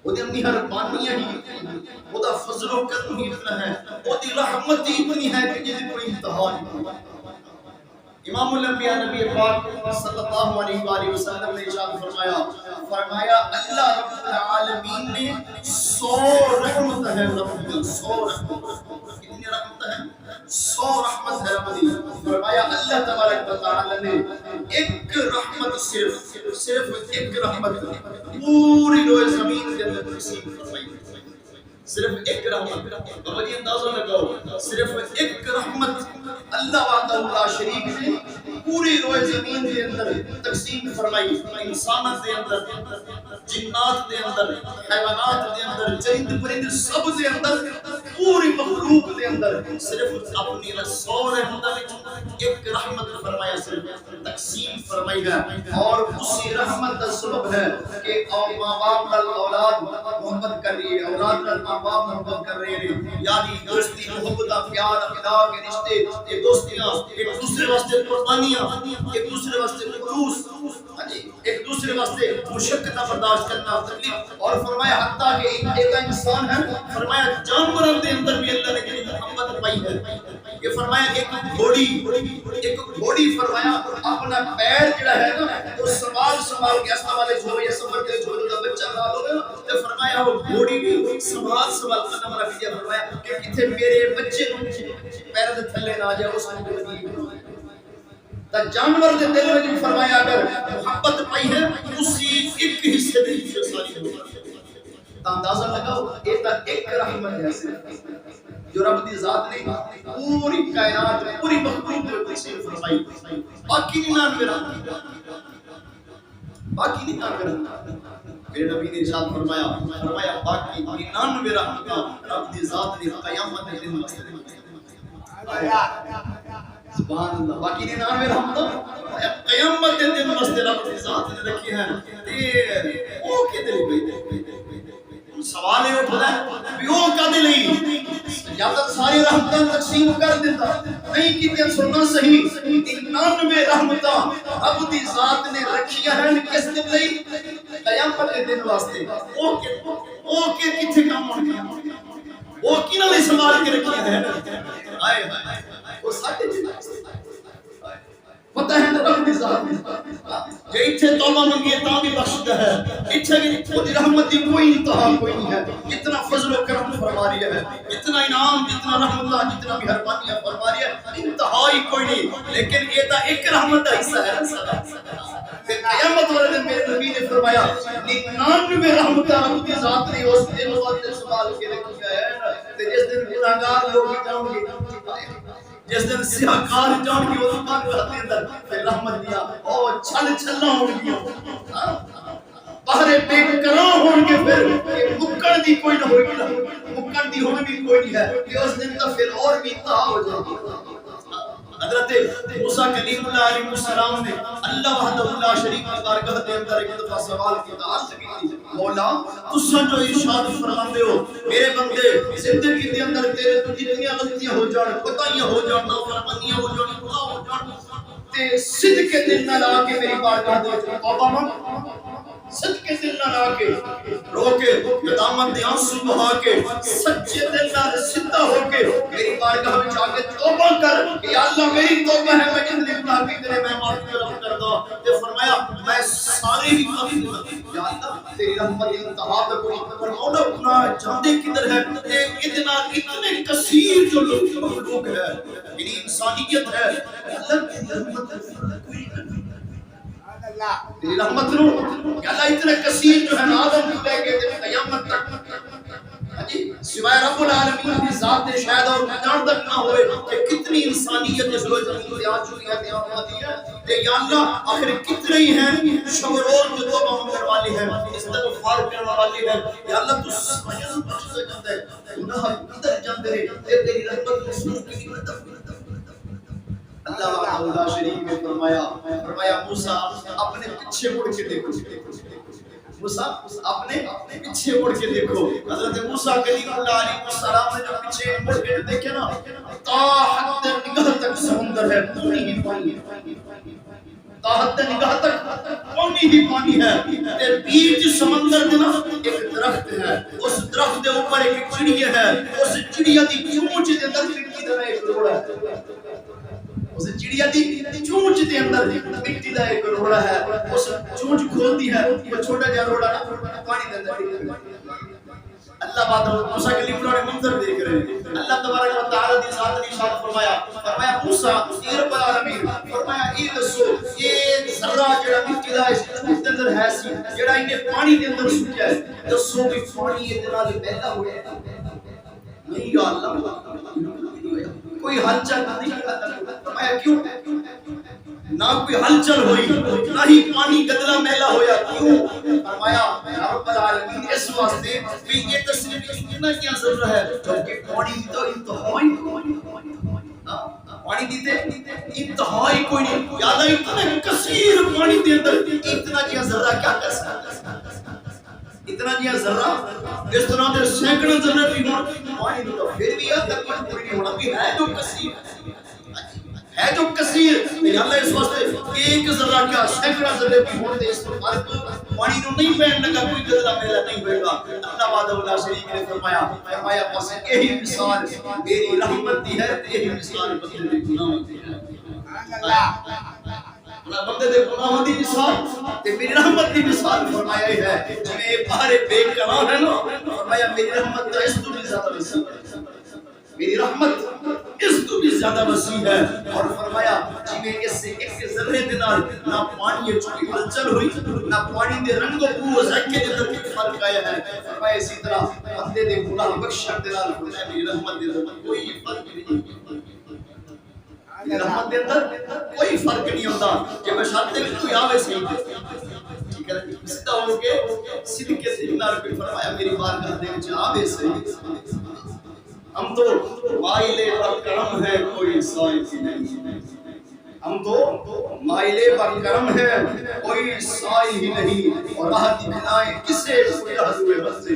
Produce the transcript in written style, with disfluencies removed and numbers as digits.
وہ دی مہربانیاں ہی وہ دا فضل و کرم ہی اتنا ہے وہ دی رحمت ہی اتنی ہے کہ جس کوئی انتہا نہیں۔ امام الانبیاء نبی پاک صلی اللہ علیہ وآلہ وسلم نے ارشاد فرمایا اللہ رب العالمین نے 100 رحمت ہے رب دی، 100 رحمت۔ کتنی رحمت ہے؟ 100 رحمت ہے رب دی۔ فرمایا اللہ تبارک و تعالی نے ایک رحمت صرف ایک رحمت پوری روئے زمین کے اندر تقسیم فرمائی، صرف ایک رحمت۔ بابا جی اندازہ لگاؤ، صرف ایک رحمت اللہ وحدہ لا شریک نے پوری روئے زمین کے اندر تقسیم فرمائی، انسانات دے اندر، جنات دے اندر، حیوانات دے اندر، چرند پرند سب دے اندر، پوری مخلوق دے اندر صرف اپنی 100 رحمت ایک رحمت فرمایا، صرف تقسیم فرمائی ہے۔ اور اسی رحمت کا سبب ہے کہ ماں باپ نال اولاد محبت کر رہی ہے، اولاد نال ماں باپ محبت کر رہے ہیں، یعنی دوستی محبت پیار اخلاق کے رشتے، یہ دوستیاں ایک دوسرے واسطے قربانیاں، ایک دوسرے واسطے خلوص، ایک دوسرے واسطے مشقت برداشت کرنا، تکلیف۔ اور فرمایا حتیٰ کہ ایک انسان ہے، فرمایا جانوروں کے اندر بھی اللہ نے کتنی محبت پائی ہے۔ یہ فرمایا ایک گھوڑی فرمایا اپنا پیر جڑا ہے نا وہ سنبھال کے اسنا والے جھوڑے یا سفر کے جھوڑے کا بچہ ڈال ہوگا نا، تو فرمایا وہ گھوڑی بھی سنبھال قدم رکھ دیا، فرمایا کہ کتنے میرے بچے پیر دے تھلے نہ جائے، اس کو تکلیف تا جانور دے دل میں فرمایا اگر محبت پائی ہے اسی ایک حصے دے ساری ہوگی۔ تا اندازہ لگاؤ یہ تا ایک رحمت ہے جو رب دی ذات نے پوری کائنات پوری مخلوق کو تقسیم فرمائی، باقی نہیں نام میرا، باقی نہیں نام میرا۔ میرے نبی نے ارشاد فرمایا باقی 99 رحمتاں رب دی ذات نے قیامت کے دن واسطے رکھی۔ سبحان اللہ، باقی 99 رحمتاں قیامت کے دن واسطے رب دی ذات نے رکھی ہیں۔ وہ کدے لئی سوال یہ اٹھتا ہے کہ وہ کدے لئی یا تک ساری رحمتاں تقسیم کر دیتا نہیں کیتے سننا صحیح 99 رحمتاں رب دی ذات نے رکھیا ہیں کس دن لئی؟ قیامت کے دن واسطے۔ او کہ کتھے کام ہون گیا، وہ کیناں لئی سنبھال کے رکھیا ہے؟ آئے وہ ساڈے پتہ ہے رب دی ذات جے ایتھے توبہ منگیے تاں بھی بخشتا ہے، ایتھے وہ دی رحمت دی کوئی انتہا کوئی نہیں ہے، اتنا فضل و کرم فرما رہی ہے، اتنا انعام، اتنا رحمت، جتنا مہربانیاں فرما رہی ہے، انتہا ہی کوئی نہیں۔ لیکن یہ تا ایک رحمت کا حصہ ہے۔ پھر قیامت والے دن میرے نبی نے فرمایا 99 رحمتاں رب دی ذات نے اس دن واسطے سنبھال کے رکھی ہے، جس دن گنہگار لوگ جاؤں گے، جس دن سیاہکار جان کی وہ دکان کرتے اندر پھر رحمت دیا اور چھلنا ہو گیا، باہرے بے کراں ہون کے پھر مکڑ دی کوئی نہ ہوگی، مکڑ دی ہونے بھی کوئی نہیں ہے کہ اس دن تو پھر اور بھی انتہا ہو جائے گی۔ حضرت موسیٰ کلیم اللہ علیہ السلام نے اللہ وحدہ لا شریک کی بارگاہ کے اندر ایک دفعہ سوال کیا، عرض کی مولا تساں جو ارشاد فرماندے ہو میرے بندے زندگی کے اندر تیرے تو جتنی غلطیاں ہو جان، خطائیاں ہو جان، نافرمانیاں ہو جان، گناہ ہو جان، تے صدق دل نہ لا کے میری بارگاہ دے توبہ مانگ، صدق دل نہ لا کے رو کے ندامت دے آنسو بہا کے سچے دل نہ سدھا ہو کے میری بارگاہ میں جا کے توبہ کر کہ یا اللہ میری توبہ ہے، میں جتنی گناہ کی تیرے میں معافی رحم کردا۔ تے فرمایا میں سارے ہی معافی دوں یا اللہ تیری رحمت انتہا تک کوئی فرماؤ گناہ جاندے کدھر ہے، اتنا اتنے کثیر جو لوگ ہے یعنی انسانیت ہے، اللہ کی رحمت تیری رحمت رو یا اللہ اتنے کثیر جو ہے آدم کو لے کے قیامت تک سوائے رب العالمین کی ذات نے شاید اور جان تک نہ ہوئے کہ کتنی انسانیت اس روز زمین سے آ چکی ہے کہ یا اللہ آخر کتنے ہی ہیں شب روز جو توبہ مانگنے والے ہیں، استغفار کرنے والے ہیں، یا اللہ تو سمجھن بخش سے جاندے گناہ ادھر جاندے رہے تیری رحمت رسول کی مدد۔ اللہ وحدہ شریک نے فرمایا موسیٰ اپنے پیچھے مڑ کے دیکھو، موسیٰ اپنے پیچھے مڑ کے دیکھو۔ حضرت موسیٰ کلیم اللہ علیہ السلام نے جو پیچھے مڑ کے دیکھے نا تا حد نگاہ تک سمندر ہے، پانی ہی پانی، تاحت نگاہ تک پانی ہی پانی ہے تے بیچ سمندر دے نا ایک درخت ہے، اس درخت دے اوپر ایک چڑیا ہے، اس چڑیا دی چونچ دے اندر مٹی دا ایک روڑا ہے، اس چڑیا دی چونچ دے اندر مٹی دا ایک روڑا ہے، اس چونچ کھولتی ہے وہ چھوٹا جہا روڑا نا پانی دے اندر اللہ بات موسیٰ کے لیے پرانے منظر دیکھ رہے ہیں۔ اللہ تبارک و تعالیٰ دی ذات نے ارشاد فرمایا موسیٰ اے رب العالمین، فرمایا اے دسو یہ ذرہ جڑا مٹی دا اس چونچ دے اندر ہے سی جڑا انہیں پانی دے اندر سوچا ہے، دسو بھی پانی اتنا دے پیدا ہوئے نہیں یا اللہ کوئی ہلچل نہیں کیا، فرمایا کیوں نہ کوئی ہلچل ہوئی نہ ہی پانی گدلا میلا ہویا، کیوں؟ فرمایا رب العالمین اس واسطے کہ یہ تصریف اتنا کیا ضرور ہے جبکہ پانی تو انتہائی پانی دیتے انتہائی کوئی نہیں، یا اللہ اتنا کثیر پانی دے اندر اتنا کیا ذرہ کیا کر سکتا، اتنا کیا ذرہ اس طرح دے سینکڑوں ذرہ بھی ہوں پانی تو پھر بھی اب تک کوئی نہیں ہونا بھی ہے جو کثیر ہے جو کثیر نہیں، اللہ اس واسطے ایک ذرہ کیا سینکڑا ذرے بھی ہوتے اس پر فرق پانی نو نہیں پہن لگا کوئی گدلا میلا نہیں ہوئے گا۔ اللہ وعدہ اللہ شریک نے فرمایا بس یہی مثال میری رحمت دی ہے، یہی مثال بندے دے گناہ دی ہے، اللہ بندے دے گناہ دی مثال تے میری رحمت دی مثال فرمایا ہے، جنہیں بارے بے قرار ہے نا فرمایا میری رحمت کا اس تو بھی زیادہ وسیع ہے، میری رحمت اس تو بھی زیادہ وسیع ہے، اور فرمایا جنہیں اس سے ایک ذرے دنال نہ پانی چکی ہلچل ہوئی نہ پانی دے رنگ و بو و ذائقے دے اندر کوئی فرق آیا ہے، فرمایا اسی طرح بندے دے گناہ بخشن دنال فرمایا میری رحمت دے اندر کوئی فرق نہیں، میری رحمت دے اندر کوئی فرق نہیں ہوتا کہ بشرطے کہ کوئی آوے صحیح ٹھیک ہے سیدھا ہو کے صدقے سے نال کوئی فرمایا میری بارگاہ دے وچ آوے صحیح، ہم تو مائلے پر کرم ہے کوئی سائز نہیں، ہم تو مائلے پر کرم ہے کوئی سائز ہی نہیں، اور راہ دکھلائیں کسے کوئی راہ ہوئے بس سے